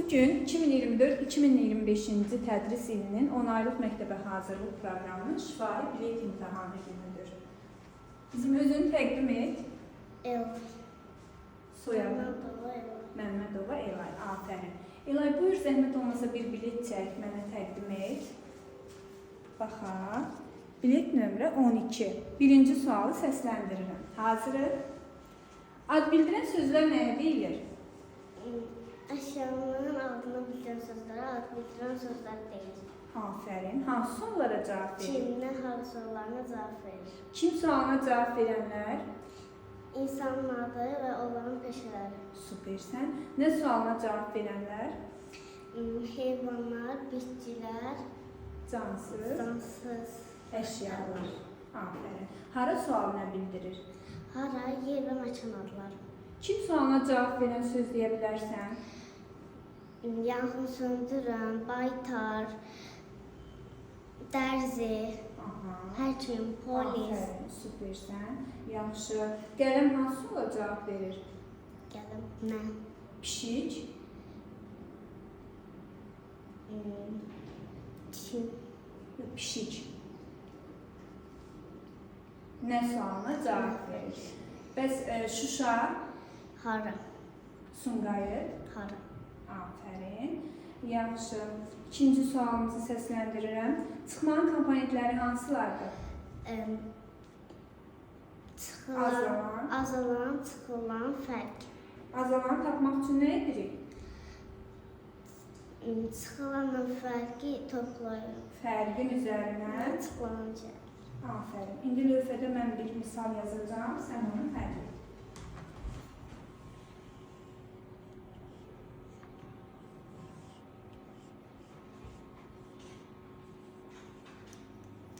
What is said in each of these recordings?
Bugün 2024-2025-ci tədris ilinin 10 aylıq məktəbə hazırlıq proqramının şifahi bilet imtahanı günüdür. Bizim özünü təqdim et. Elay. Soyadı? Məmmədova Elay. Afərin. Elay, buyur, zəhmət olmasa bir bilet çək, mənə təqdim et. Baxaq. Bilet nömrə 12. Birinci sualı səsləndirirəm. Hazırıq. Ad bildirən sözlər nəyə deyilir? Əşyaların adını bildirən sözlərə ad bildirən sözlər deyir. Afərin. Hansı suallara cavab verir? Kimlə hansı suallarına cavab verir? Kim sualına cavab verənlər? İnsanın adı və onların peşələri. Supersən. Nə sualına cavab verənlər? Heyvanlar, bitkilər, Cansız əşyalar. Afərin. Hara sualı nə bildirir? Hara, yer və məkan adları. Kim sualına cavab verən söz deyə bilərsən? Yanğın söndürən, baytar, dərzi, həkim, polis. Afərin, supersən. Yaxşı. Qələm hansı suala cavab verir? Gələm, mən. Pişik. Kim? Pişik. Nə sualına cavab verir? Bəs Şuşa, Hara, Sumqayıt. hara. Afərin. Yaxşı. İkinci sualımızı səsləndirirəm. Çıxmanın komponentləri hansılardır? Azalan. Azalan, çıxılan, fərq. Azalanı tapmaq üçün nə edirik? Çıxılanla fərqi toplayırıq. Fərqin üzərinə. Çıxılanca. Afərin. İndi lövhədə mən bir misal yazacağam, sən onu həll et.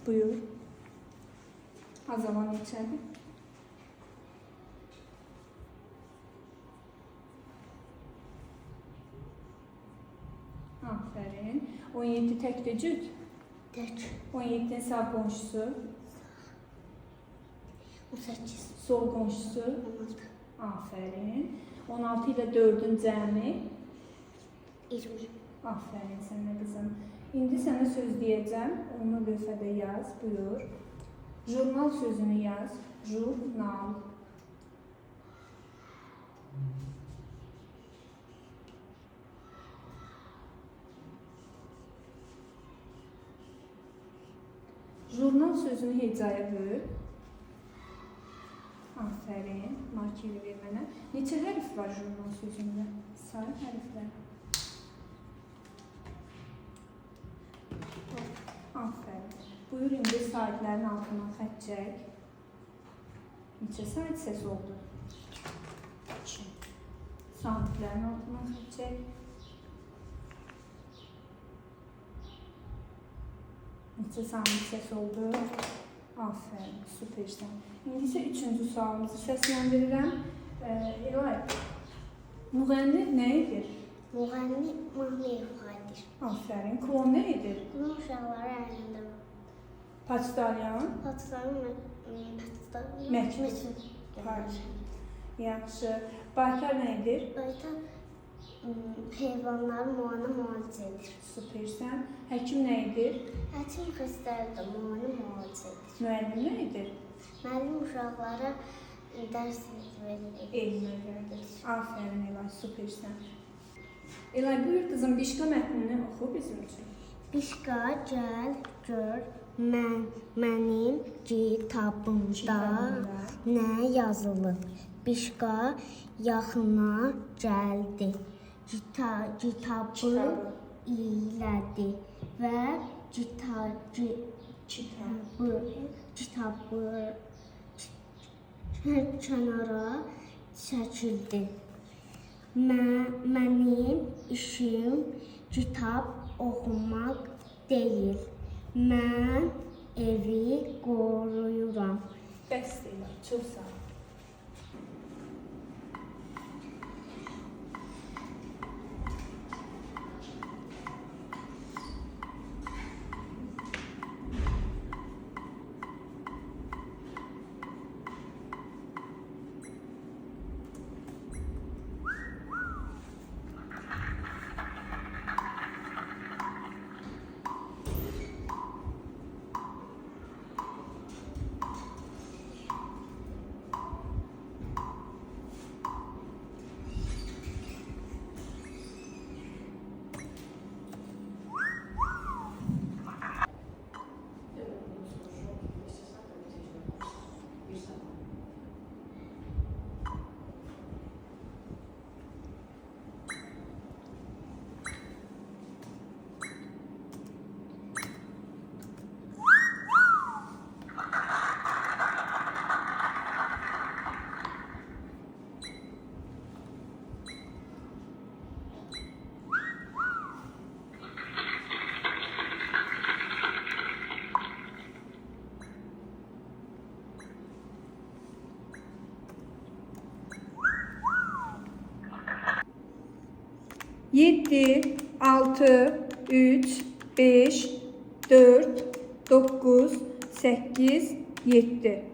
Buyur. Azalan neçədir? Afərin. 17 təkdə cüt. Tək. 17-nin sağ qonşusu. 18. Sol qonşusu. 16. Afərin. 16 ilə 4-ün cəmi. 20. Afərin sənə qızım. İndi sənə söz deyəcəm. Onu lövhədə yaz. Buyur. Jurnal sözünü yaz. Jurnal. Jurnal sözünü hecaya böl. Afərin. Markeri ver mənə. Neçə hərf var jurnal sözündə? Say hərflər. Afərin. Buyur, indi saatlərin altından xətt çək. Neçə saat səs oldu? 2. Saatlərin altından xətt çək. Neçə saniyə səs oldu? Afərin, supersən. İndi isə 3-cü sualımızı səsləndirirəm. Elay, müğənni nə edir? Müğənni mahnı ifadir. Afərin, klon nə edir? Bunun uşaqları əlində var. Paçtalyan. Paçların Məktub. Yaxşı. Baykar nə edir? Baytar heyvanları müalicə edir. Supersən. Həkim nə edir? Həkim xəstələri də müalicə edir. Müəllim nə edir? Müəllim uşaqlara dərs verir. Elm öyrədir. Afərin Elay, supersən. Elay, buyur qızım, Bişqa mətnini oxu bizim üçün. Bişqa, gəl, gör, mənim kitabımda nə yazılıb? Bişqa yaxına gəldi, kitabı ilədi və kitabı kənara çəkildi. Mənim işim kitab oxumaq deyil. Mən evi qoruyuram. Bəs Elay, çox sağ ol. 7, 6, 3, 5, 4, 9, 8, 7.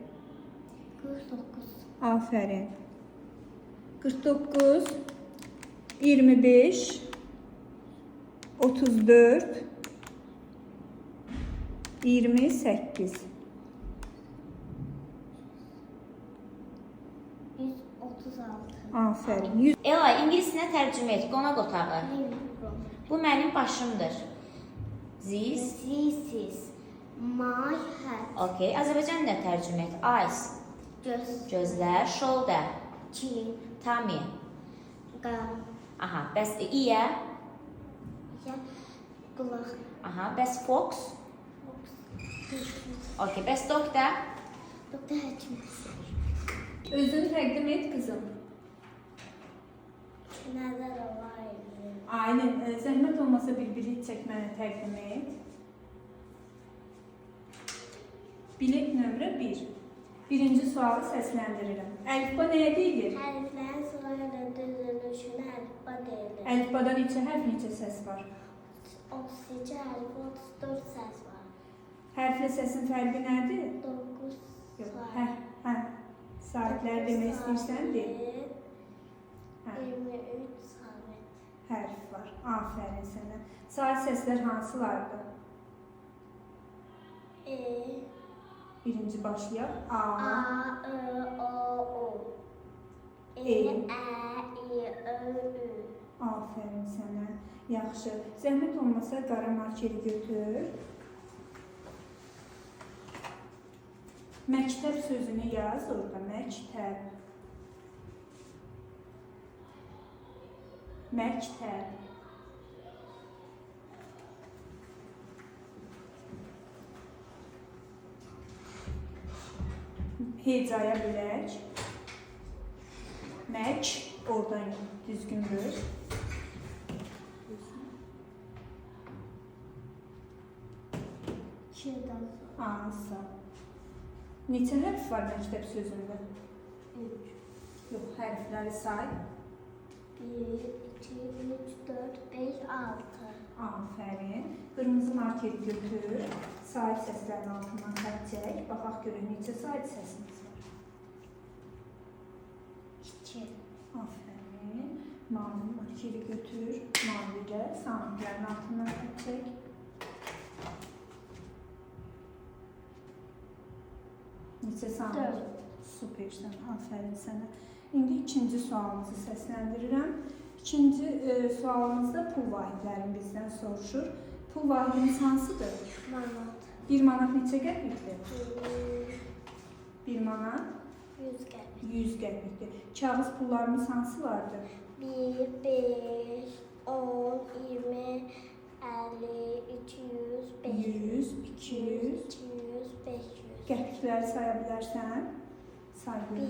49. Aferin. 49, 25, 34, 28. 136. Aferin. 100. Elay, ingilisinə tərcümə et. Qonaq otağı. Livro. Bu mənim başımdır. This. This is my hat. Okay. Azərbaycan dilində tərcümə et. Eyes. Göz. Gözlər. Shoulder. Çin. Tummy. Qan. Aha. Bəs ear. Ya. Kulak. Aha. Bəs fox. Okay. Bəs doctor. Doktor həkimisi. Özünü təqdim et qızım. Nəzər olaydı. Aynen. Zəhmət olmasa bir bilet çəkməni təqdim et. Bilet nömrə 1. Birinci sualı səsləndirirəm. Əlifba nəyə deyilir? Hərflərin sırayla düzülüşünə əlifba deyilir. Əlifbada neçə hərf, neçə səs var? 32 hərf, 34 səs var. Hərflə səsin fərqi nədir? 9 Yox, saat. hə. Saatlər demək istəyirsən de. 23 saat. Hərf var. Afərin sənə. Saat səslər hansılardır? E, Birinci başlayaq. A, Ö, O, U. E. Ə, İ, Ö, Ü. Afərin sənə. Yaxşı. Zəhmət olmasa qara markeri götür. Məktəb sözünü yaz orada. Məktəb. Məktəb. Hecaya bölək. Mək. Oradan düzgündür. İkidən sonra. Ansa. Neçə hərf var məktəb sözündə? 3. Yox, hərfləri say. 1, 2, 3, 4, 5, 6. Afərin. Qırmızı markeri götür. Sahib səslərin altından xətt çək. Baxaq görək neçə sahib səsimiz var. 2. Afərin. Mavi markeri götür. Mavi ilə sahiblərin altından xətt çək. Neçə saniyə? 4. Supersən, afərin sənə. İndi ikinci sualımızı səsləndirirəm. İkinci sualımızda pul vahidlərini bizdən soruşur. Pul vahidimiz hansıdır? Manat. 1 manat neçə qəpikdir? 1 manat 100 qəpik. 100 qəpikdir. Kağız pullarımız hansılardır? 1, 5, 10, 20, 50, 200, 500, 100, 200. 200, 500. Qəpikləri saya bilərsən? Say 1,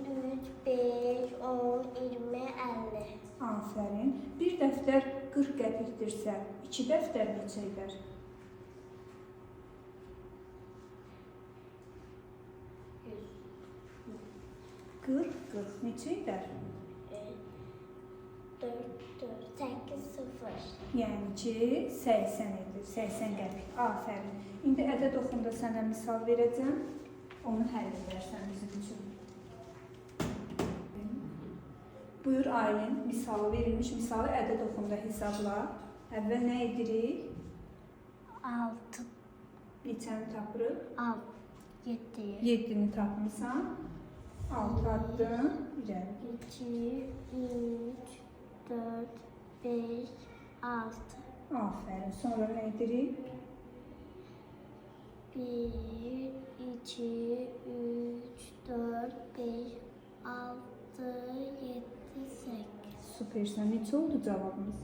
görüm. 3, 5, 10, 20, 50. Afərin. Bir dəftər 40 qəpikdirsə, 2 dəftər neçə edər? 40, 40 neçə edər? 4, 4, 8, 0. Yəni ki, 80 edir, 80 qəpik. Afərin. İndi ədəd oxunda sənə misal verəcəm. Onu həll edərsən bizim üçün. Buyur Aylin, misalı verilmiş misalı ədəd oxunda hesabla. Əvvəl nə edirik? 6, Neçəni tapırıq? 6, 7, 7-ni tapmısan. 6 addım irəli. 2, 3, 4, 5, 6. Afərin. Sonra nə edirik? 1, 2, 3, 4, 5, 6, 7, 8, Supersən. Neçə oldu cavabımız?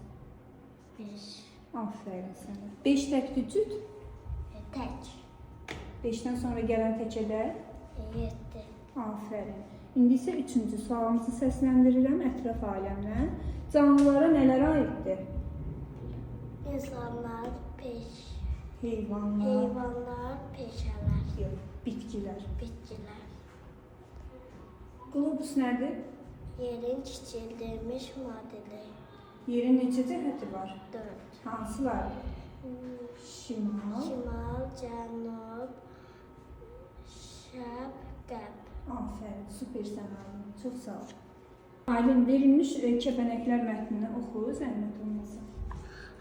5. Afərin sənə. 5 təkdir cüt. Tək. 5-dən sonra gələn təkədə 7. afərin. İndi isə üçüncü sualımızı səsləndirirəm ətraf aləmdən. Canlılara nələr aiddir? İnsanlar, Heyvanlar, heyvanlar, peşələr, yox, bitkilər. bitkilər. Qlobus nədir? Yerin kiçildilmiş modeli. Yerin neçə cəhəti var? 4. Hansılar? Şimal. Şimal, cənub, şərq, qərb. Aferin, süpersən Aylin. Çox sağ ol. Aylin, verilmiş kəpənəklər mətnini oxu, zəhmət olmasa.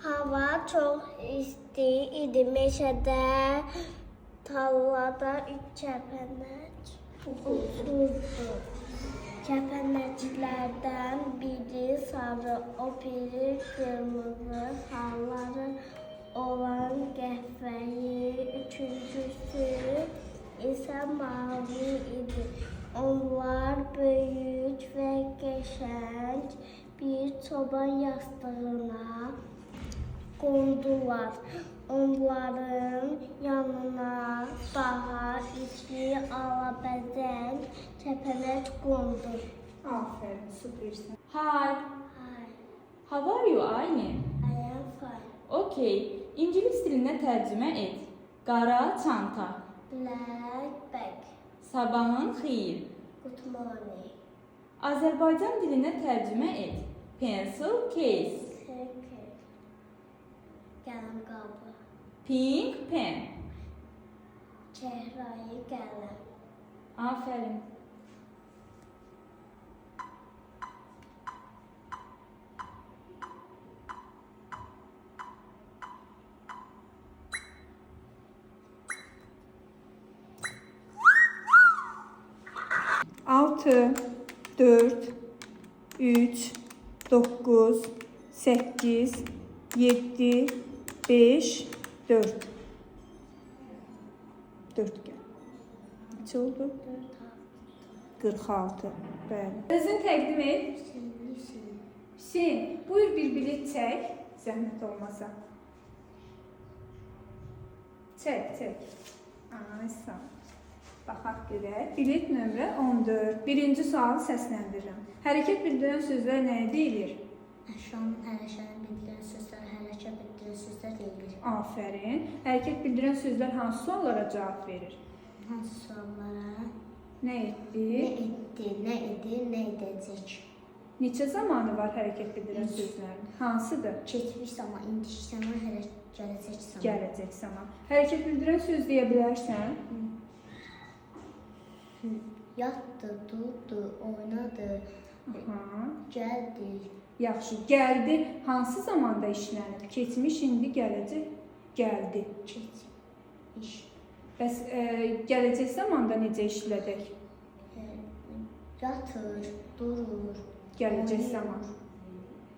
Hava çox isti idi. Meşədə, tarlada 3 kəpənək oturdu. Kəpənəklərdən biri sarı, o biri qırmızı, halları olan qəhvəyi, üçüncüsü isə mavi idi. Onlar böyük və qəşəng bir çoban yastığına qondular. Onların yanına daha iki alabəzək kəpənək qondu. Aferin, süpersən. Hi. Hi, How are you, Aylin? I am fine. Okay. İngilis dilinə tərcümə et. Qara çanta. Black bag. Sabahın xeyir. Good morning. Azərbaycan dilinə tərcümə et. Pencil case. Circle. Qələm qabı. Pink pen. Çəhrayı qələm. Aferin. Altı, 4, 3, 9, 8, 7, 5, 4. 4 gəl. Neçə oldu? 46. Bəli. Özün təqdim et. Hüseyin, buyur bir bilet çək. Zəhmət olmasa. Çək. Ay, sağ ol. Baxaq görək. Bilet nömrə 14. Birinci sualı səsləndirirəm. Hərəkət bildirən sözlər nəyə deyilir? Əşyanın hərəkətini bildirən sözlər, hərəkət bildirən sözlər deyilir. Afərin. Hərəkət bildirən sözlər hansı suallara cavab verir? Hansı suallara? Nə etdi? Nə etdi, nə edir, nə edəcək? Neçə zamanı var hərəkət bildirən sözlərin? Hansıdır? Keçmiş zaman, indiki zaman, gələcək zaman. Gələcək zaman. Hərəkət bildirən söz deyə bilərsən? Yatdı, durdu, oynadı, Aha. gəldi. Yaxşı. Gəldi hansı zamanda işlənir? Keçmiş, indi, gələcək. Gəldi. Keçmiş. Bəs gələcək zamanda necə işlədək? Yatır, durur. Gələcək oynuyor. zaman.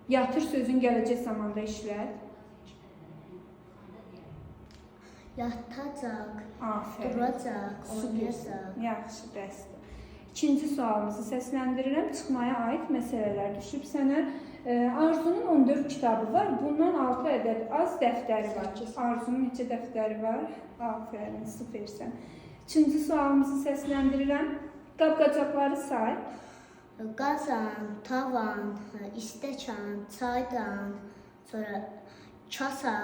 Yatır sözün gələcək zamanda işlət. Yatacaq, Afərin. duracaq, oynayacaq. Yaxşı, bəsdir. İkinci sualımızı səsləndirirəm. Çıxmaya aid məsələlər düşüb sənə. Arzunun 14 kitabı var. Bundan 6 ədəd az dəftəri var. Arzunun neçə dəftəri var? Afərin, süpersən. Üçüncü sualımızı səsləndirirəm. Qab-qacaqları say. Qazan, tavan, istəkan, çaydan, sonra kasa,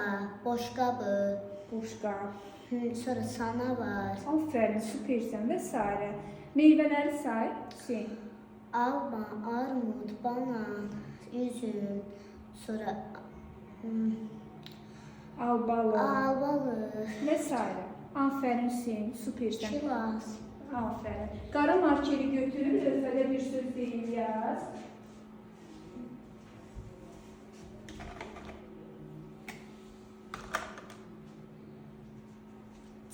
boşqabı, Boşqab. sonra sana var. Afərin, süpersən və s. Meyvələri say. Hüseyin. Alma, armud, banan, üzüm, sonra Albalı albalı, və s. Afərin Hüseyin, süpersən. kilas, Afərin. Qara markeri götür, lövhədə bir söz deyil yaz.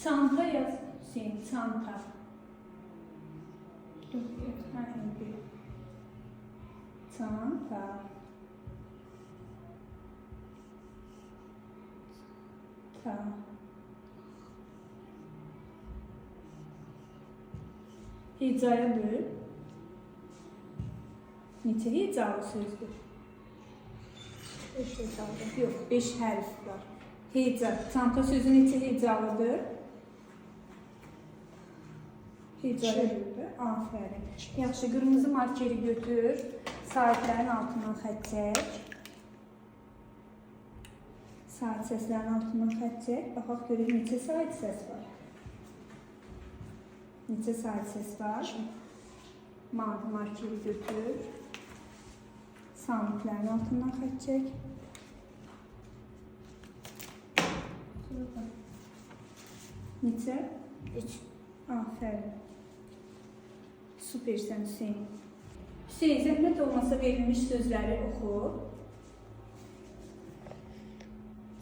Çanta yaz. Hüseyin, çanta. Çanta. Ta. Hecaya böl. Neçə hecalı sözdür? Yox, 5 hərf var. Heca. Çanta sözü neçə hecalıdır? Hecaya böldü. Afərin. Yaxşı, qırmızı markeri götür. Saatlərin altından xətt çək. Saat səslərin altından xətt çək. Baxaq görək neçə saat səs var. Neçə saat səs var? Mavi markeri götür. Samitlərin altından xətt çək. Neçə? 3. Afərin. Süpersən Hüseyin. Hüseyin, zəhmət olmasa verilmiş sözləri oxu.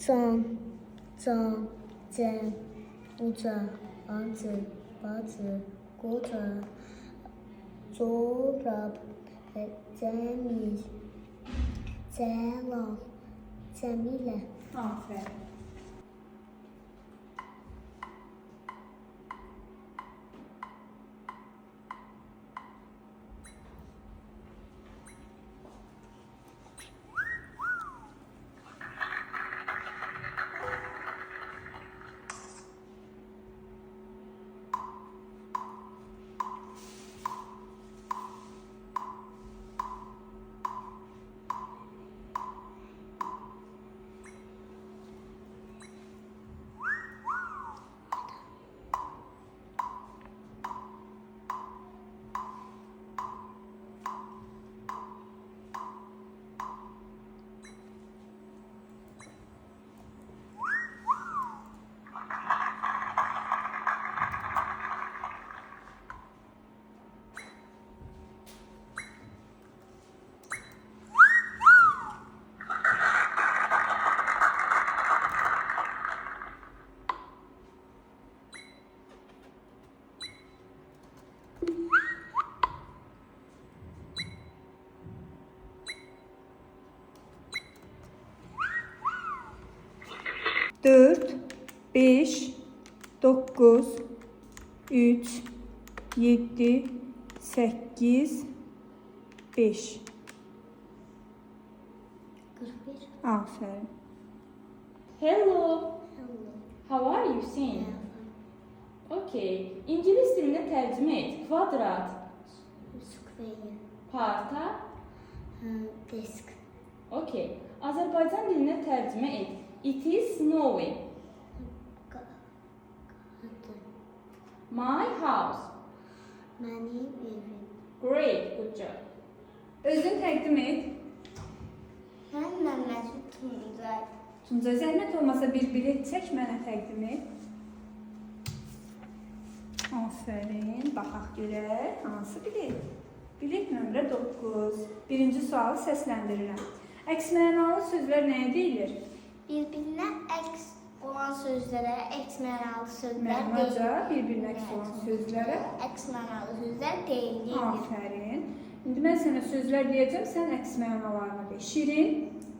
Can, cəm, uca, acı, bacı, qoca, corab, cəmil, cəlal, cəmilə. Afərin. Dört, 5, 9, 3, 7, 8, 5. 41. Afərin. Hello. Hello. How are you, Hüseyin? Okay. İngilis dilində tərcümə et. Kvadrat, Square. parta. Desk. Okay. Azərbaycan dilinə tərcümə et. It is snowing. Qatı. My house. Mənim evim. Great. Good job. Özün təqdim et. Mən Məmməd Tuncay. Tuncay, zəhmət olmasa bir bilet çək, mənə təqdim et. Afərin. Baxaq görək, hansı bilet? Bilet nömrə 9. Birinci sualı səsləndirirəm. Əks mənalı sözlər nəyə deyilir? Bir-birinə əks olan sözlərə əks mənalı sözlər Mənaca bir-birinə əks olan sözlərə. Əks mənalı sözlər deyilir. Afərin. İndi mən sənə sözlər deyəcəm, sən əks mənalarını de. Şirin,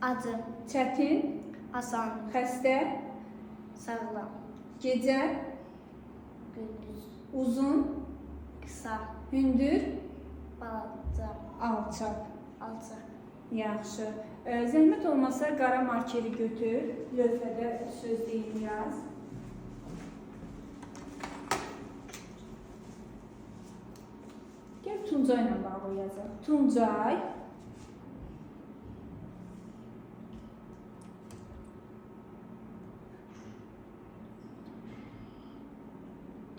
Acı, çətin, asan, xəstə, sağlam, gecə, gündüz, uzun, qısa, hündür, balaca, alçaq. alçaq. Yaxşı. Zəhmət olmasa qara markeri götür, lövhədə söz deyil yaz. Gəl Tuncay ilə bağlı yazaq. Tuncay.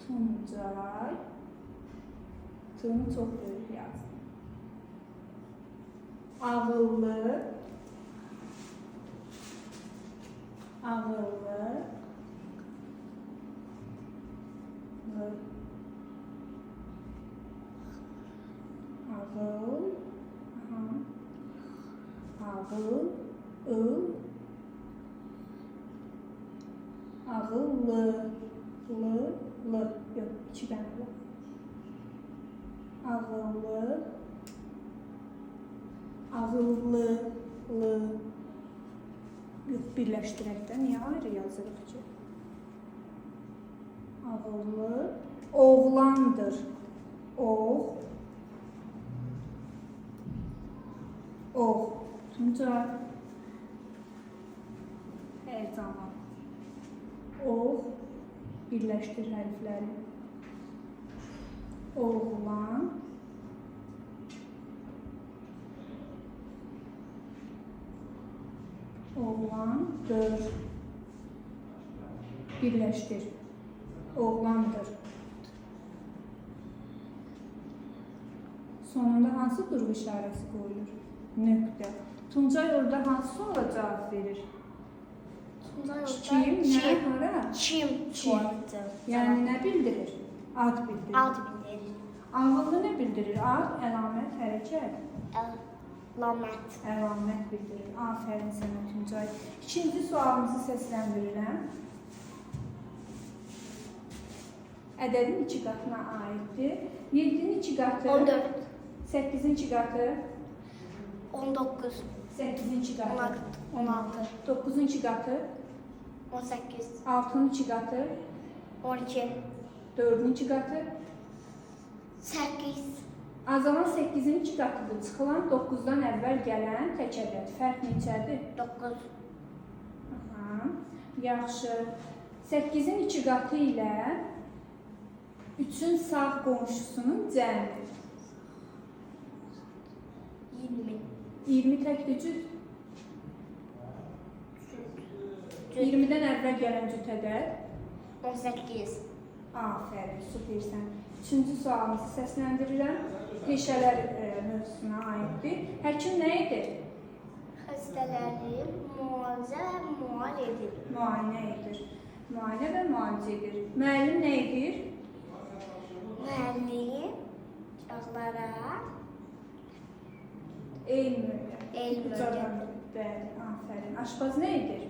Tuncay. Tığını çox böyük yaz. Ağıllı. Ağıllı. Ağıl. Ağıl. Ağıllı. Yok, iki tane var. Ağıllı. Ağıllı. Yox, birləşdirək də. Niyə ayrı yazırıq ki? Ağıllı. Oğlandır. Oğ. Tuncay. Hər zaman. Oğ. Birləşdir hərfləri. Oğlan. Oğlandır. Birləşdir. Oğlandır. Sonunda hansı durğu işarəsi qoyulur? Nöqtə. Tuncay orada hansı suala cavab verir? Tuncay Kim, nə, hara? Kim sualı Yəni nə bildirir? Ad bildirir. Ad bildirir. Ağıllı nə bildirir? Ad, əlamət, hərəkət. Əlamət. Əlamət bildirir. Afərin sənə Tuncay. İkinci sualımızı səsləndirirəm. Ədədin 2 qatına aiddir. 7-nin 2 qatı. 14. 8-in 2 qatı. 19. 8-in 2 qatı. 16. 9-un 2 qatı. 18. 6-nın 2 qatı. 12. 4-ün 2 qatı. 8. Azalan 8-in 2 qatıdır. Çıxılan 9-dan əvvəl gələn tək ədəd. Fərq neçədir? 9. Aha. Yaxşı. 8-in 2 qatı ilə 3-ün sağ qonşusunun cəmi. 20. 20 təkdir cüt. 20-dən əvvəl gələn cüt ədəd. 18. Afərin, supersən. Üçüncü sualımızı səsləndirirəm. Peşələr mövzusuna aiddir. Həkim nə edir? Xəstələri müalicə və müalicə edir. Müayinə edir. Müayinə və müalicə edir. Müəllim nə edir? Müəllim uşaqlara Elm öyrədir. elm öyrədir. Bəli, afərin. Aşpaz nə edir?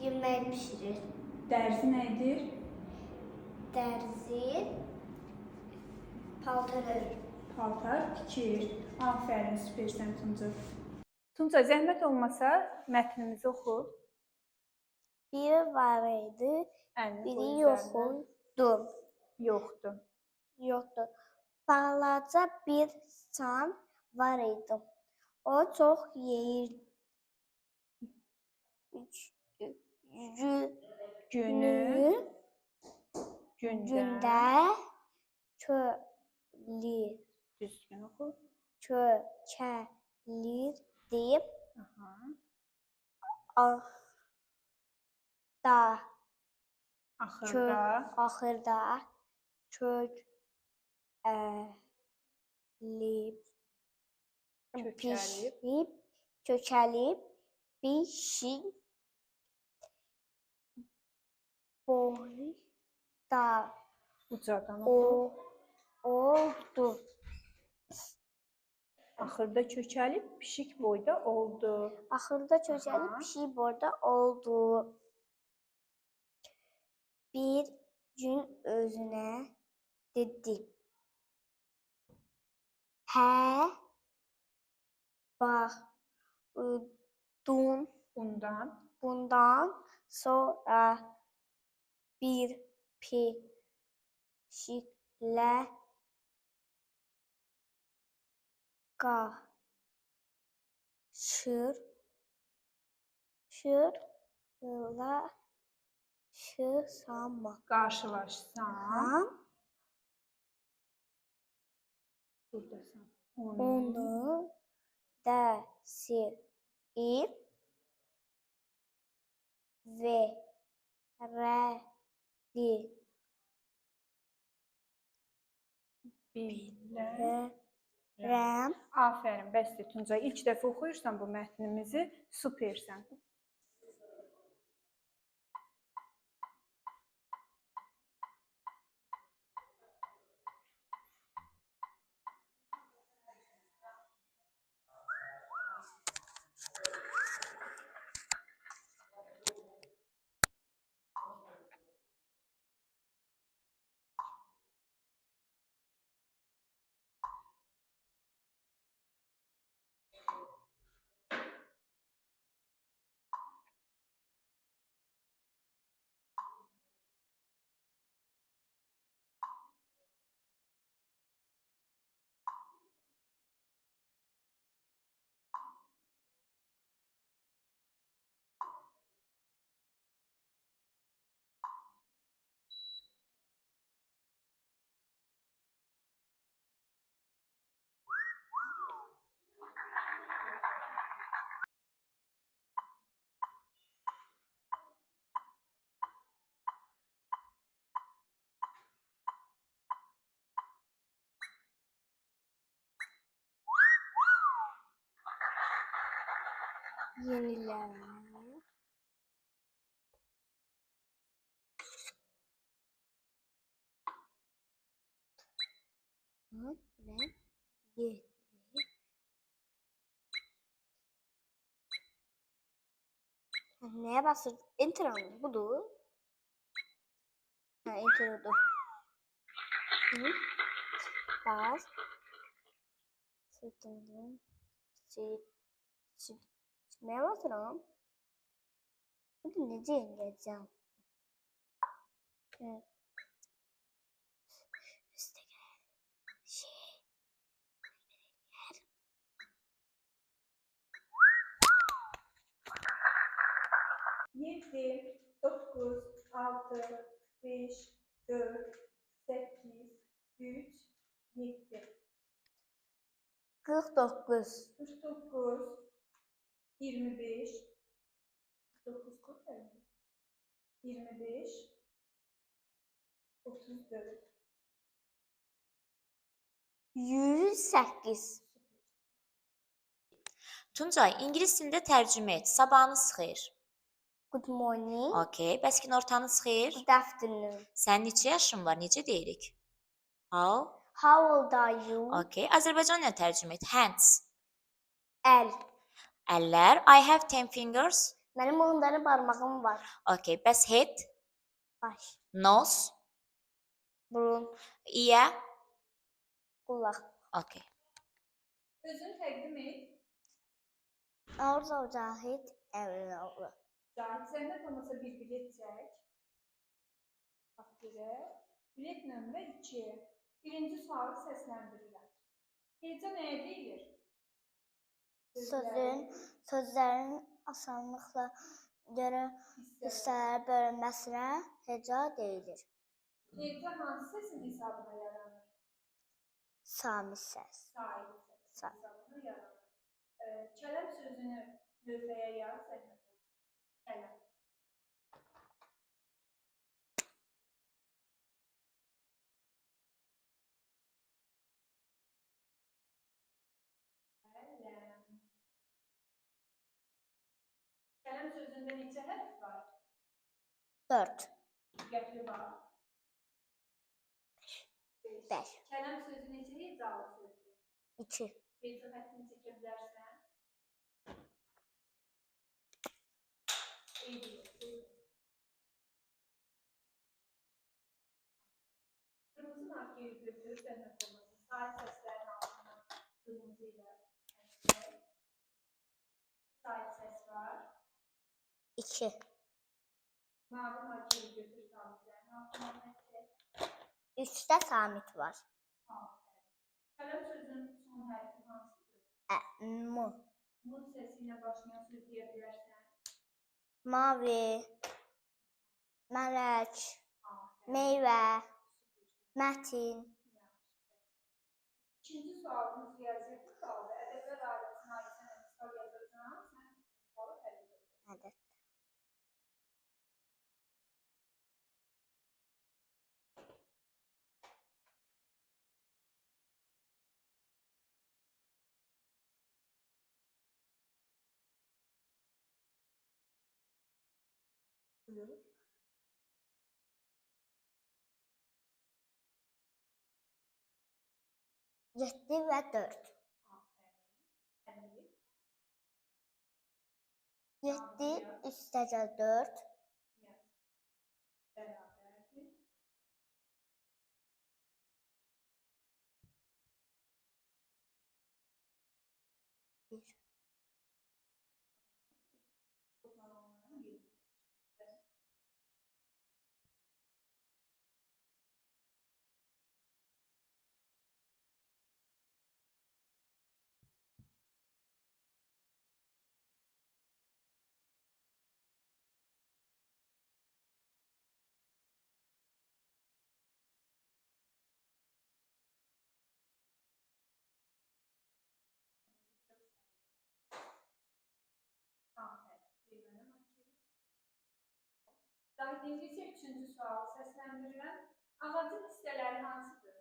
Yemək bişirir. Dərzi nə edir? Dərzi paltar örür. Paltar tikir. Afərin, supersən Tuncay. Tuncay, zəhmət olmasa mətnimizi oxu. Biri var idi, biri yoxdu. Yoxdur. Yoxdur. Balaca bir sıçan var idi. O çox yeyirdi. Günü Gündə çölir. düzgün oxu. Çökəlirdi. Aha. Axırda Axırda çökəlib pişik boyda ucadan oxu. oldu. Axırda kökəlib pişik boyda oldu. Axırda çökəlib Aha. pişik boyda oldu. Bir gün özünə dedi. Hə, bax, bundan sonra bir pişiklə Qarşılaşsam. Buradasan. onu dəsir verədi. Bilərəm. Afərin, bəsdir Tuncay. İlk dəfə oxuyursan bu mətnimizi, supersən. Yeniləmə. Ve 7. Neye basır? Enter alın. Budur. Ha, enter oldu. Hı. Bas. Sırtından. Neye basırım? Bunu nece indireceğim? Evet. Üste gel. Şey. 7, 9, 6, 5, 4, 8, 3, 7. 49. 49, 25, 49 çok önemli. 25, 34. 108. Tuncay, ingilis dilində tərcümə et. Sabahınız xeyir. Good morning. Okay, bəs günortanız xeyir. Good afternoon. Sən neçə yaşın var? Necə deyirik? How? How old are you? Okay, Azərbaycanla tərcümə et. Hands. El. Əllər. I have 10 fingers. Benim 10 tane parmağım var. Okay, bəs head, Baş. nose, Burun. ear. Kulak. Okay. Özünü təqdim et. Arzu Cahit Emrinoğlu. Cahit, zəhmət olmasa bir bilet çək. Takdirə. Bilet nömrə 2. Birinci sualı səsləndirirəm. Heyecan nəyə deyilir? Sözlerin asanlıkla göre hissələrə bölünməsinə heca deyilir. Heyecan hansı səsin hesabına yaranır? Sami səs. Sahib səsin hesabına yaranır. Kələm sözünü lövhəyə yaz, zəhmət olmasa. Kələm. Kələm. Kələm sözündə neçə hərf var? 4. Diqqətli bax. 5. Kələm sözü neçə hecalı sözdür? 2. Heca xəttini çəkə bilərsən. Kırmızı markeri götür, zəhmət olmasın. Sahib səslərin altına kırmızı ilə təşkil. Sahib səs var. 2. Mavi markeri götür, samitlərin altına təşkil. 3'te Samit var. Kələm sözünün son hərfi hansıdır? Mu. Mu səsi ilə başlayan söz deyə bilərsən. Mavi. Melek. Meyve. Metin. İkinci sualımız riyaziyyatı qaldı. Ədəblər ailəsinin ailəsində misal yazacaqsan, sən sualı həll edəcəksən. Hadi. Buyur. 7 ve 4. Aferin. 7 üstəgəl 4. Yaz. Bərabərdir. Bir. Zahid İngilizcə 3-cü sualı səsləndirirəm. Ağacın hissələri hansıdır?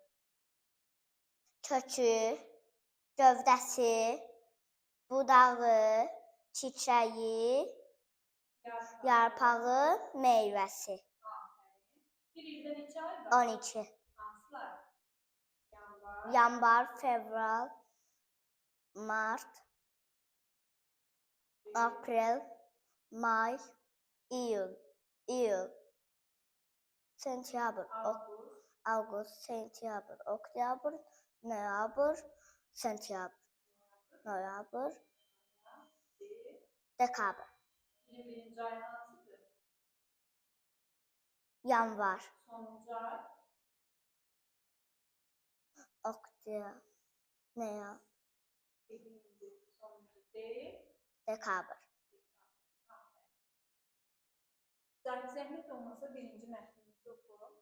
Kökü, gövdəsi, budağı, çiçəyi, Yarpağı. yarpağı, meyvəsi. Bir ildə neçə ay var? 12. Hansılar? Yanvar. Yanvar, fevral, mart, aprel, may, iyul, sentyabr, Avqust. avqust, sentyabr, oktyabr, noyabr, sentyabr, noyabr, dekabr, İlin birinci ayı hansıdır? yanvar, Sonuncu ay. oktyabr, noyabr, Birinci, sonuncu değil. dekabr. Zəhmət olmasa birinci mətnimizi oxuyuruq.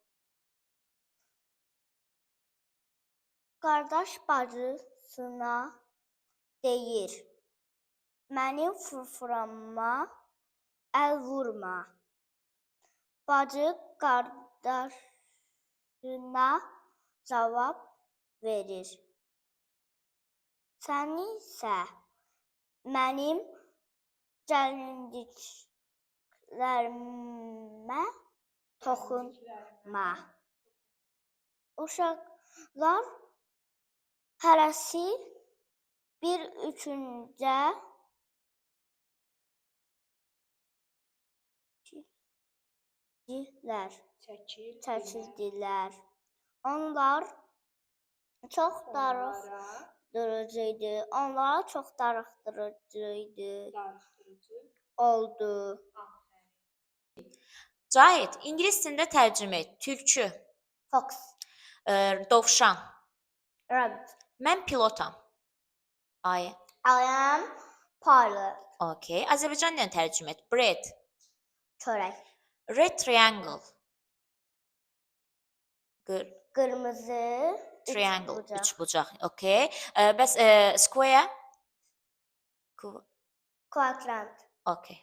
Qardaş bacısına deyir, mənim fırfırama əl vurma. Bacı qardaşına cavab verir. Sən isə mənim gəlinciklərimə toxunma. Uşaqlar hərəsi bir üçüncə çəkirdilər. Onlar çox darıxdırıcı oldu. Cahit, ingilis dilində tərcümə et. Tülkü, Fox, dovşan. rabbit. Mən pilotam. Ay. I am pilot. Okay. Azərbaycan dilində tərcümə et. Bread. Çörək. Red triangle. Qırmızı Triangle. üçbucaq. Üçbucaq. Okay. Bəs square? Quadrant. Okay.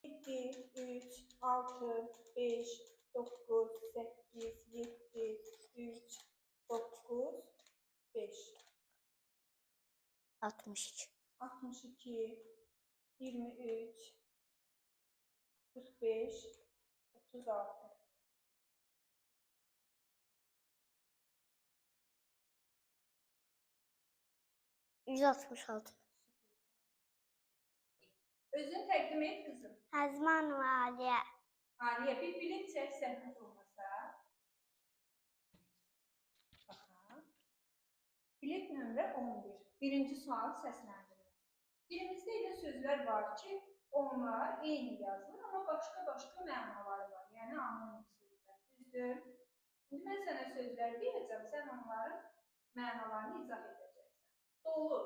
İki, üç, altı, beş, dokuz, səkkiz, yeddi, üç, dokuz, beş. 62. 62, 23, 45, 36. 166. Özünü təqdim et qızım. Həzman Aliyə. Aliyə, bir bilet çək zəhmət olmasa. Baxa. Bilet nömrə 11. Birinci sual səsləndirir. Dilimizdə elə sözlər var ki, onlar eyni yazılır, amma başqa mənaları var. Yəni anonim sözlər. Düzdür? İndi mən sənə sözlər deyəcəm, sən onların mənalarını izah edəcəksən. Dolu.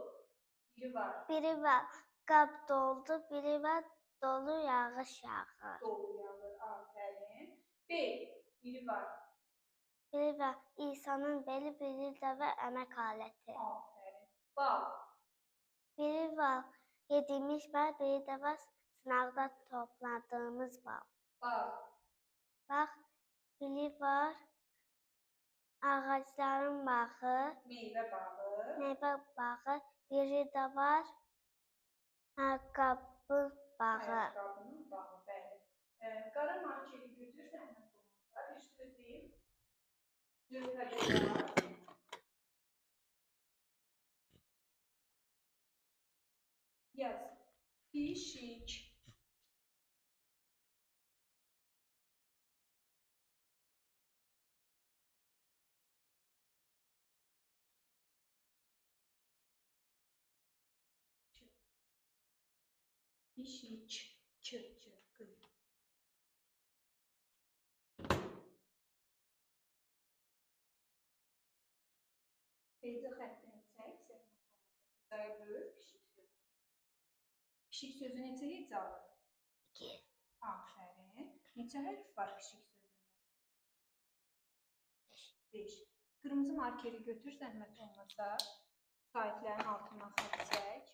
Biri var. Biri var, qab doldu, biri var, dolu yağış yağır. Dolu yağır, afərin. Bel. Biri var. Biri var, İsa'nın beli, biri də var, əmək aləti. Afərin. Bal. Biri var, yediyimiz bal, biri də var, sınavda topladığımız bal. Bal. Bax, biri var. Ağacların bağı, Meyvə bağı. meyvə bağı. Biri də var. Ayaqqabı bağı. Ayaqqabının bağı, bəli. Qara markeri götür, zəhmət olmasa. Bir söz deyim. Lövhədə yaz. Yaz. Pişik. Pişik. Qız. Beyza xəttini çək, zəhmət olmasa. Hecaya böl, pişik sözü. Pişik sözü neçə hecalı? 2. Afərin. Neçə hərf var pişik sözündə? 5. Qırmızı markeri götür, zəhmət olmasa. Saitlərin altından xətt çək.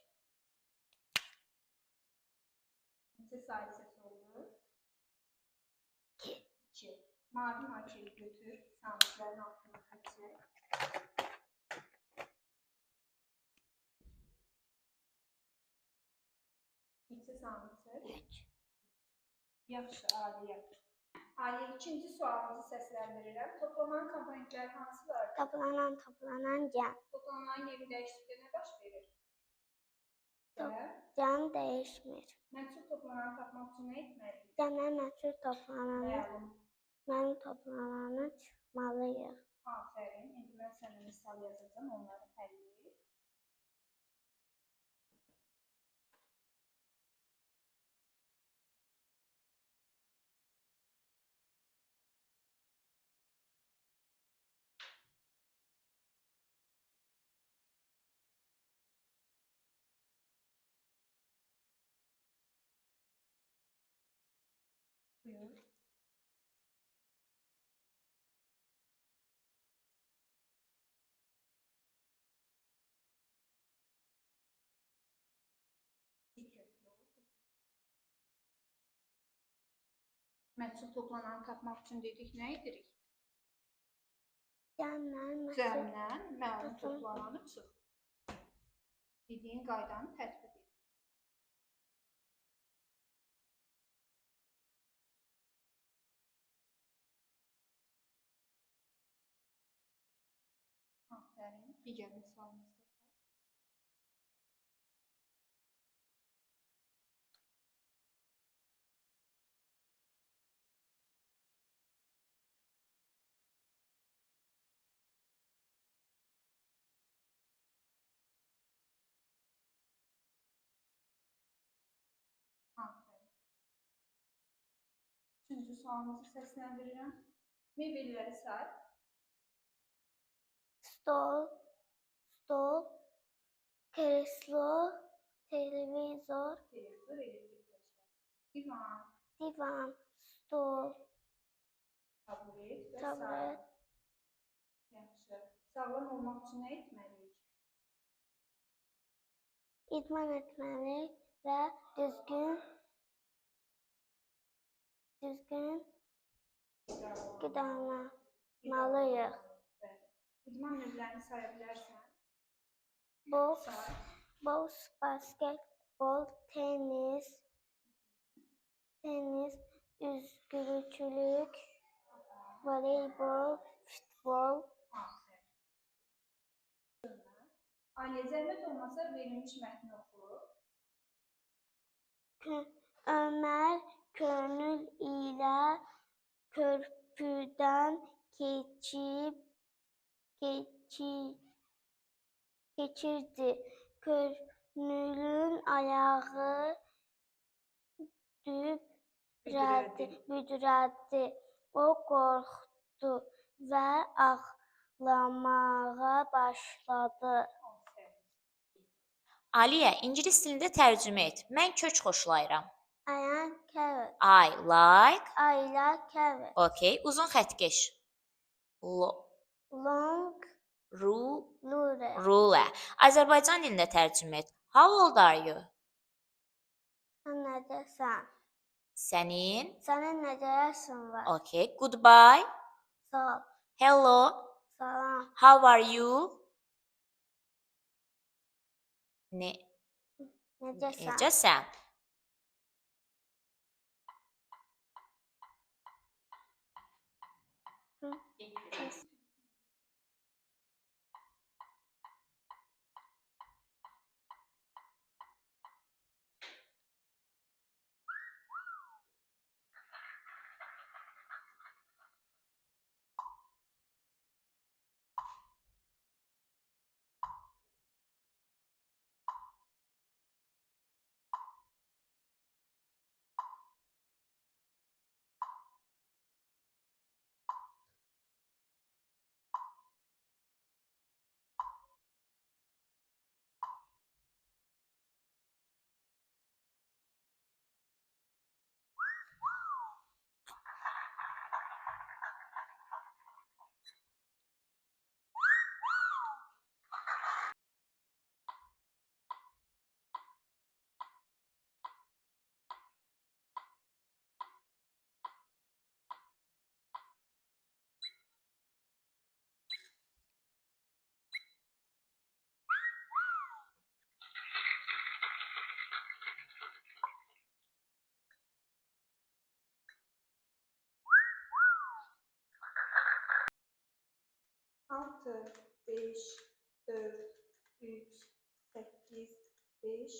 Neçə sait səsi olur? 2. Mavi markeri götür, saitlərin altından xətt çək. Neçə saniyəsi? 3. Yaxşı, Aliyə. Aliyə, ikinci sualımızı səsləndirirəm. Toplanan komponentlər hansılar? Toplanan can. Toplanan yerin dəyişiklikdə nə baş verir? Can dəyişmir. Məhsul toplananı tapmaq üçün nə etməliyik? Cana məhsul toplananı, Məlum. mən toplananı çıxmalıyıq. Afərin. İndi mən sənə misal yazacağam, onları həll et. Buyur. Məhsul toplananı tapmaq üçün dedik, nə edirik? Canla məhsul Cəmdən məlum toplananı çıx. Dediyin qaydanı tətbiq et. Afərin. Digər misalımızda. Afərin. Üçüncü sualımızı səsləndirirəm. Mebelləri say. stol, kreslo, televizor, Televizor, elektrik əşyası. Divan, divan, stol, taburet və tablet. sair. Yaxşı. Sağlam olmaq üçün nə etməliyik? İdman etməliyik və düzgün qidalanmalıyıq. İdman növlərini saya bilərsən. Boks, basketbol, tenis, üzgürlük, voleybol, futbol. Aliyə, zəhmət olmasa verilmiş mətni oxu. Ömər könül ilə körpüdən keçirdi. Könülün ayağı büdrədi. O qorxdu və ağlamağa başladı. Aliyə, ingilis dilində tərcümə et. Mən kök xoşlayıram. I am carrot. I like. I like carrot. Okay. Uzun xəttkeş. Long Ruler. Azərbaycan dilində tərcümə et. How old are you? Sən necəsən? Sənin? Sənin nə deyərsin var? Okay. Goodbye. Sağ ol. Hello. Salam. How are you? Necəsən? Necəsən? Altı, beş, dört, üç, sekiz, beş,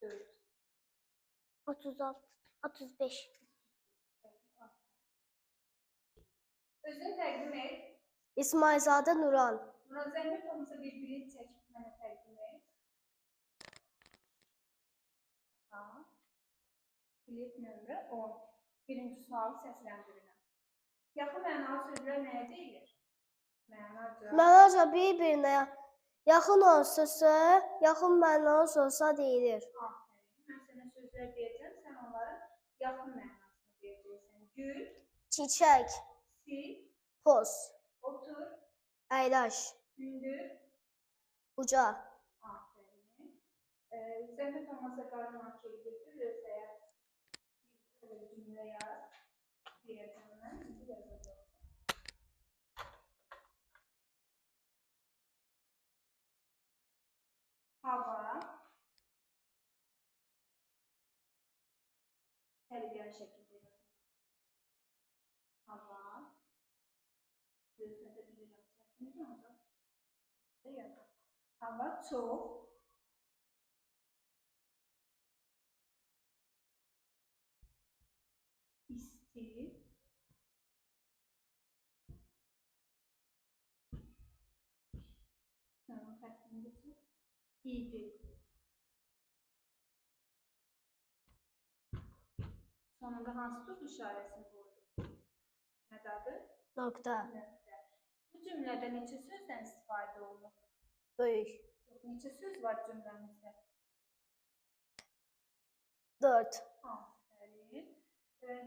dört. 36, 35. Özünü təqdim et. İsmailzadə Nuran. Buna zəhmət olmasa bir bilet çəkib mənə təqdim et. Ha. Bilet nömrə 10. Birinci sualı səsləndirirəm. Yaxın mənalı sözlər nəyə deyilir? Mənaca. Mənaca bir-birinə yaxın olsa, yaxın mənalı olsa deyilir. Aferin. Mən sənə sözlər deyəcəm, sən onların yaxın mənasını deyəcəksən. Gül, Çiçək, sil, poz, otur, əyləş, gündür. uca. Aferin. Zəhmət olmasa qarın akeli götür, özəyə bir cümlə yaz. Deyəcəm mən, indi yazacaqsın. Hava, tərbiyəli şəkildə yazın. Hava, gözlə də bilirəm, çəkmir yazın. Yazın. Hava çox, isti, sonra xəttini geçir, idi. Sonunda hansı tür işarəsini qoyuruq? Nədadır? Nokta. Nöqtə. Bu cümlədə neçə sözdən istifadə olunur? Böyük. Neçə söz var cümləmizdə? 4. Aferin.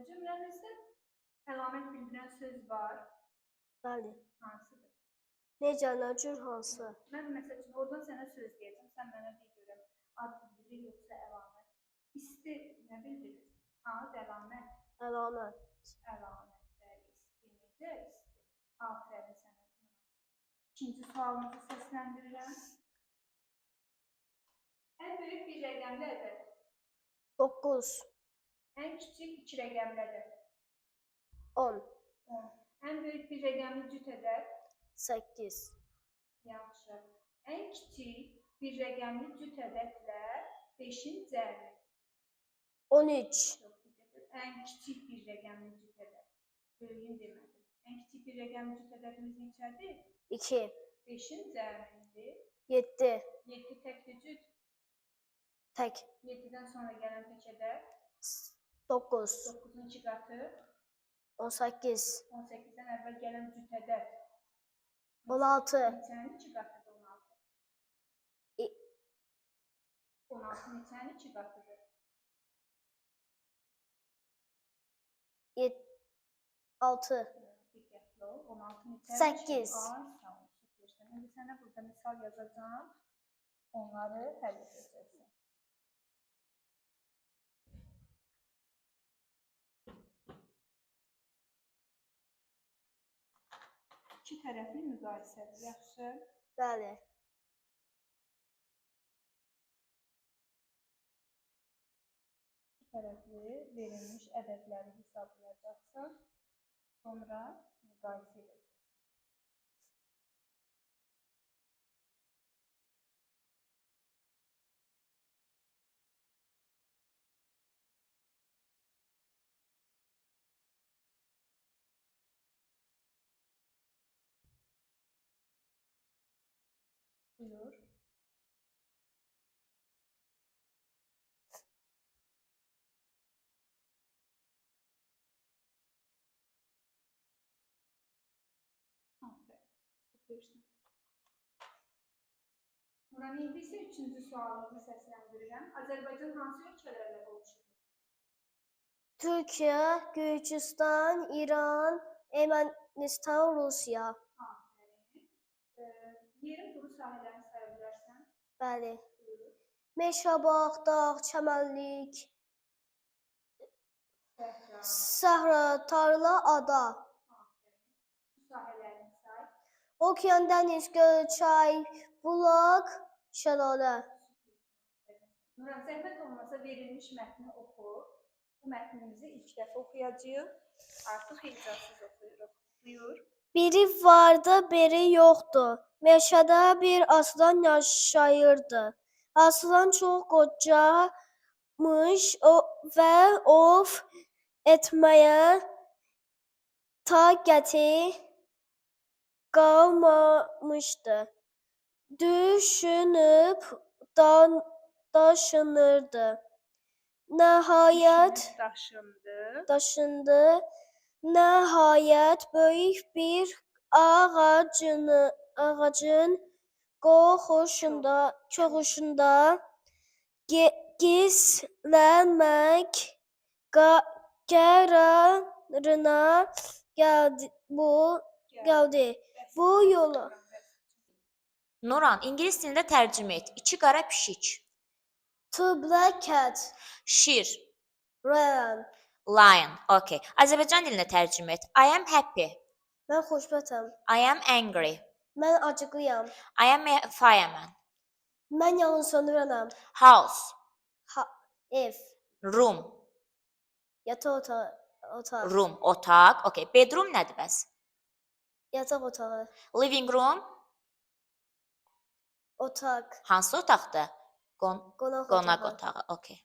Cümləmizdə əlamət bildirən söz var. Bəli. Hansıdır? Necə, nə cür, hansı? Mən məsəl üçün oradan sənə söz deyəcəm, sən mənə deyə görəm. Ad bildirir yoxsa əlamət? İsti nə bildirir? Ad, əlamət. Əlamət. Əlamətlər, isti, necə isti? Aferin sənə. İkinci sualımızı səsləndirirəm. Ən böyük bir rəqəmli ədəd. 9. Ən kiçik iki rəqəmli ədəd. 10. 10. Ən böyük bir rəqəmli cüt ədəd. 8. Yaxşı. Ən kiçik bir rəqəmli cüt ədədlə 5-in cəmi. 13. Ən kiçik bir rəqəmli cüt ədəd. Böyüyün demədim. Ən kiçik bir rəqəmli cüt ədədimiz neçədir? 2. 5-in cəmidir. 7. 7 təkli cüt. Tək. 7-dən sonra gələn tək ədəd. 9. 9-un 2 qatı. 18. 18-dən əvvəl gələn cüt ədəd. 16. Neçənin 2 qatıdır 16? 16 neçənin 2 qatıdır? 6. Diqqətli ol. 16 neçənin 8. Sağ ol. İndi sənə burada misal yazacağım. Onları həll edəcəksən. İki tərəfli müqayisədir. Yaxşı. Bəli. İki tərəfli verilmiş ədədləri hesablayacaqsan, sonra müqayisə edəcəksən. Buyur. Aferin. Süpersin. Nuran, indi isə üçüncü sualımızı səsləndirirəm. Azərbaycan hansı ölkələrlə qonşudur? Türkiyə, Gürcüstan, İran, Ermənistan, Rusiya. Aferin. Yerin quru sahələrini saya bilərsən? Bəli. Buyur. Meşəbağ, dağ, çəmənlik, Səhra. səhra, tarla, ada. Aferin. Su sahələrini say. Okean, dəniz, göl, çay, bulaq, şəlalə. Nuran, zəhmət olmasa verilmiş mətni oxu. Bu mətnimizi ilk dəfə oxuyacağıq. Artıq icazsız oxuyuruq. Buyur. Biri vardı, biri yoxdur. Meşədə bir aslan yaşayırdı. Aslan çox qocamış və ov etməyə taqəti qalmamışdı. Düşünüb daşınırdı. Nəhayət daşındı. Nəhayət böyük bir ağacın qoxuşunda gizlənmək qərarına gəldi. Bu yola. Nuran, ingilis dilində tərcümə et. İki qara pişik. Two black cats. Şir. Lion. Lion. Okay. Azərbaycan dilində tərcümə et. I am happy. Mən xoşbəxtəm. I am angry. Mən acıqlıyam. I am a fireman. Mən yanğınsöndürənəm. House. Ev. Room. Yataq otağı. Room. Otaq. Okay. Bedroom nədir bəs? Yataq otağı. Living room. Otaq. Hansı otaqdır? Qonaq otağı. Okay.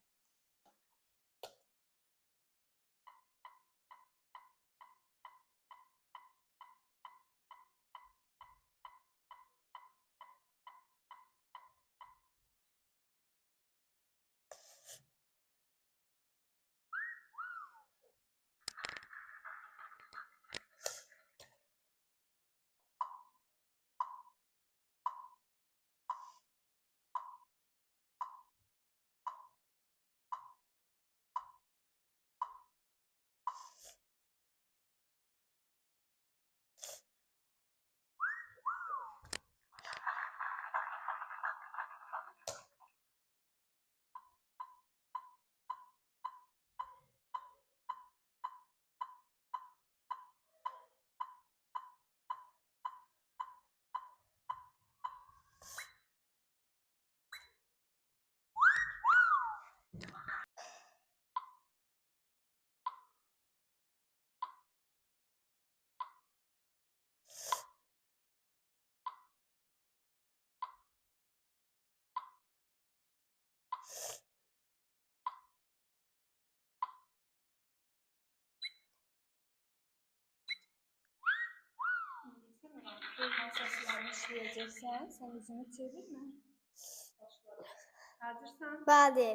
Duyma səslərini işləyəcəksən. Sən üzünü çevirmə. Hazırsan? Bəli.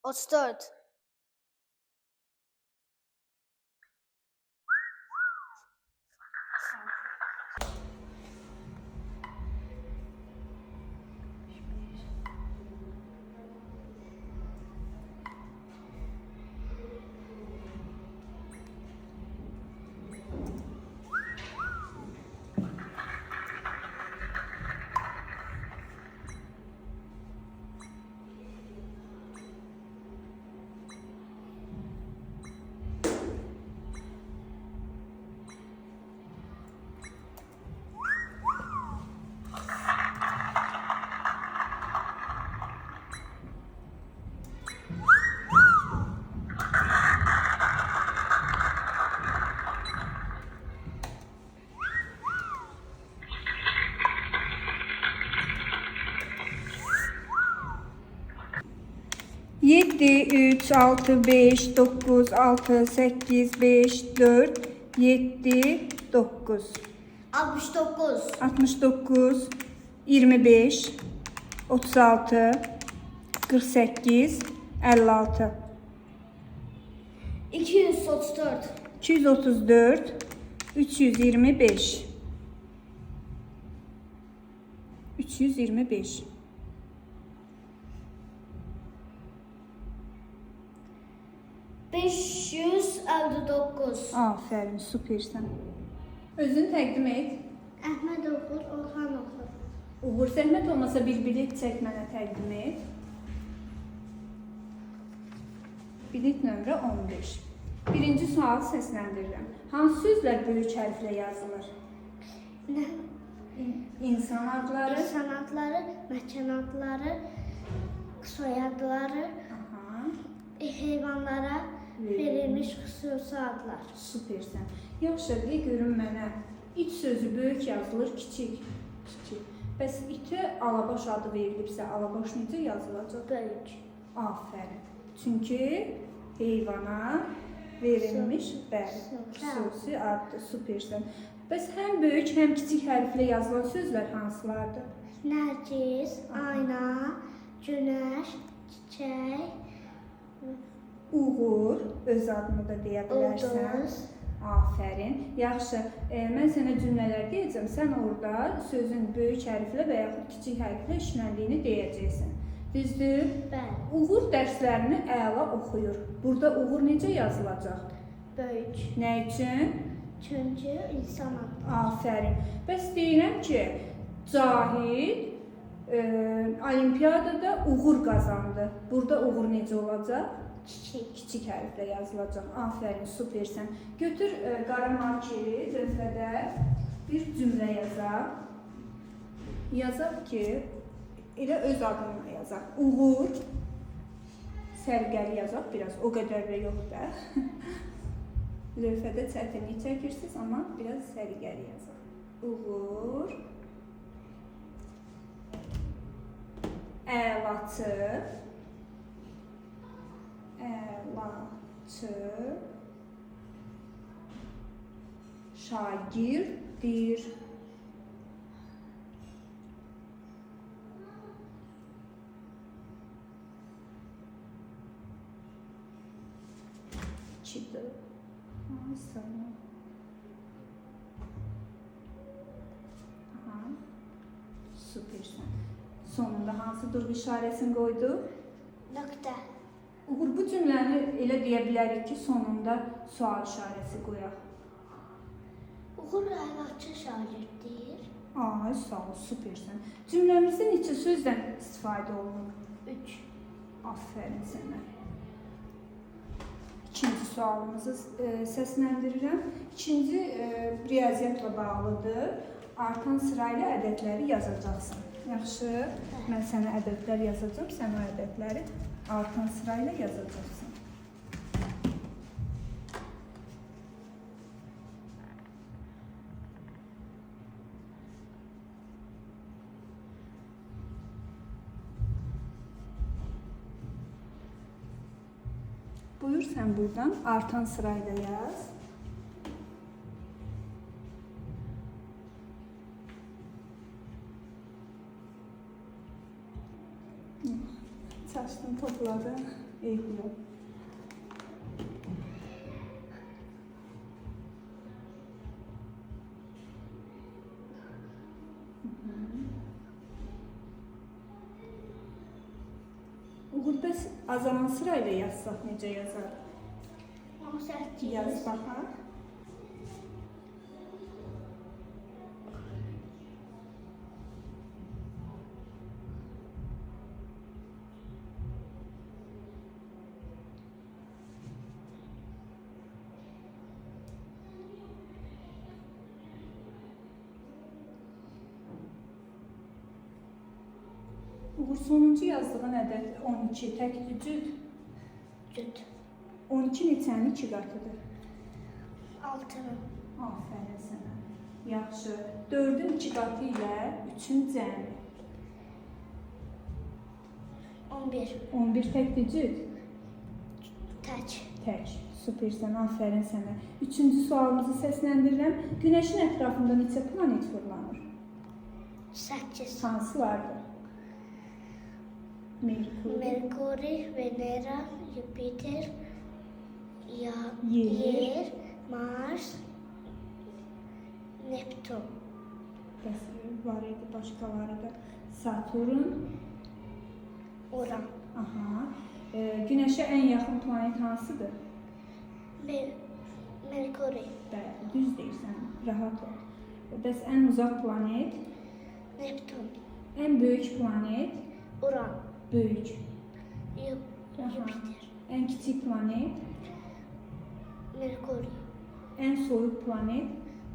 Otuz dörd. 7, 3, 6, 5, 9, 6, 8, 5, 4, 7, 9. 69, 69, 25, 36, 48, 56, 234, 234, 325, 325. beş yüz 59. Aferin, süpersən. Özünü təqdim et. Əhməd oxur, Orxan oxur. Uğur, zəhmət olmasa bir bilet çək mənə təqdim et. Bilet nömrə 15. Birinci sualı səsləndirirəm. Hansı sözlər böyük hərflə yazılır? Nə? İnsan adları. İnsan adları, məkan adları, soyadları, Aha, heyvanlara verilmiş xüsusi adlar. süpersən. Yaxşı, de görüm mənə. İt sözü böyük yazılır, kiçik. Kiçik. Bəs itə alabaş adı verilibsə, alabaş necə yazılacaq? Böyük. Aferin. Çünkü heyvana verilmiş Xüsusi xüsusi addır. Süpersən. Bəs həm böyük, həm kiçik hərflə yazılan sözlər hansılardır? Nərgiz, ayna, günəş, çiçək, Uğur, öz adını da deyə bilərsən. ulduz. Aferin. Yaxşı, mən sənə cümlələr deyəcəm. Sən orada sözün böyük hərflə və yaxud kiçik hərflə işləndiyini deyəcəksən. Düzdür? Bəli, Uğur dərslərini əla oxuyur. Burada uğur necə yazılacaq? böyük. Nə üçün? Çünki insan adı. Aferin. Bəs deyirəm ki, Cahid olimpiyadada uğur qazandı. Burada uğur necə olacaq? Kiçik. Kiçik hərflə yazılacaq. Aferin, süpersən. Götür qara markeri, lövhədə bir cümlə yazaq. Yazaq ki, elə öz adını yazaq. Uğur. Sərgəli yazaq biraz. O qədər də yox da. Lövhədə çətinlik çəkirsiniz, amma biraz sərgəli yazaq. Uğur. Əlaçı. Əlaçı. Şagirdir. Çıdı. Ay sana. Aha. Süpersən. Sonunda hansı durğu işarəsini qoydu? Nöqtə. Uğur, bu cümləni elə deyə bilərik ki, sonunda sual işarəsi qoyaq. Uğur əlaçı şagirddir. Ay, sağ ol, süpersən. Cümləmizdə neçə sözdən istifadə olunur? 3. Aferin sənə. İkinci sualımızı səsləndirirəm. İkinci riyaziyyatla bağlıdır. Artan sırayla ədədləri yazacaqsın. Yaxşı, mən sənə ədədlər yazacağım, sən o ədədləri artan sırayla yazacaqsın. Buyur sen buradan artan sırayla yaz. Saçını topladı. İyi yok. Uğur, bəs azalan sırayla yazsaq necə yazar? 18. Yaz baxaq. Uğur, sonuncu yazdığın ədəd 12 təkdir cüt. Cüt. 12 neçənin 2 qatıdır? 6'nın. Aferin sənə. Yaxşı. 4-ün 2 qatı ilə 3-ün cəmi. 11. 11 təkdir cüt? Tək. Tək. Supersən, afərin sənə. Üçüncü sualımızı səsləndirirəm. Günəşin ətrafında neçə planet fırlanır? 8. Hansılardır? Merkuri, Merkuri, Venera, Jüpiter, Yer. Yer, Mars, Neptun. bəs var idi başqaları da. Saturn, Uran. aha. Günəşə ən yaxın planet hansıdır? Merkuri. Bəli, düz deyirsən, rahat ol. Bəs ən uzaq planet, Neptun. ən böyük planet, Uran. böyük. Aha. Jüpiter. Ən kiçik planet, Merkuri. ən soyuq planet,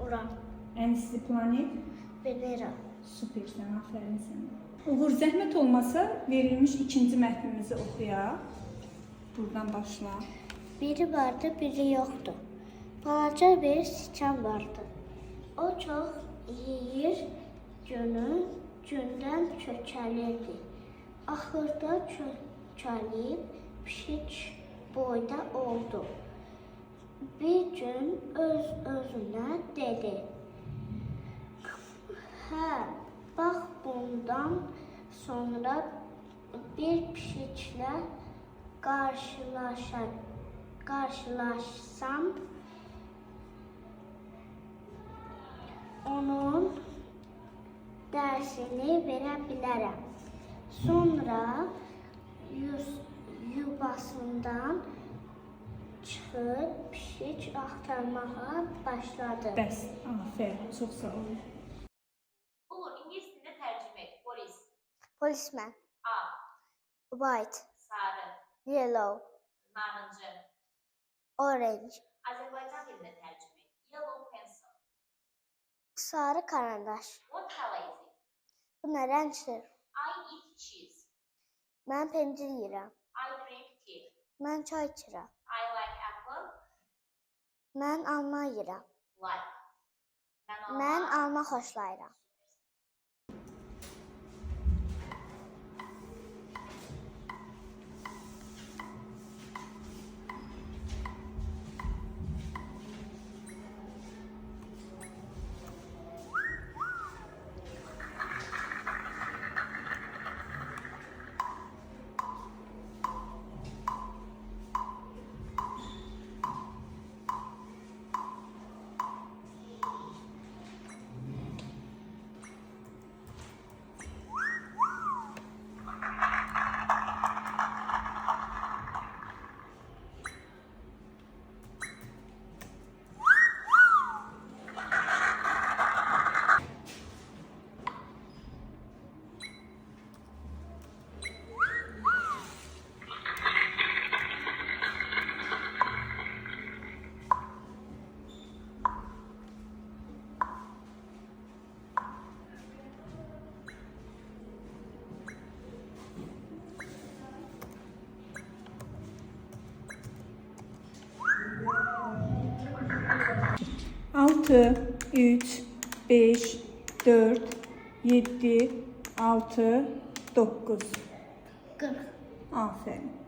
Uran. ən isti planet. Venera. Supersən, afərin sənə. Uğur, zəhmət olmasa verilmiş ikinci mətnimizi oxuyaq. Buradan başla. Biri vardı, biri yoxdu. Balaca bir siçan vardı. O çox yeyir, gündən çökəlirdi. Axırda çökəlib pişik boyda oldu. Bir gün öz-özünə dedi: "Hə, bax bundan sonra bir pişiklə qarşılaşsam, onun dərsini verə bilərəm." Sonra yuvasından çıxıb pişik axtarmağa başladı. Bəs, afərin, çox sağ ol. Uğur, ingilis dilində tərcümə et. Polis, Policeman. ağ, White. sarı, Yellow. narıncı. Orange. Azərbaycan dilində tərcümə et. Yellow pencil. Sarı karandaş. What color is it? Bu nə rəngdir? I eat cheese. Mən pendir yeyirəm. I drink tea. Mən çay içirəm. I like apple. Mən alma yeyirəm. Like. Mən alma xoşlayıram. Altı, 3, 5, 4, 7, 6, 9. 40. Afərin.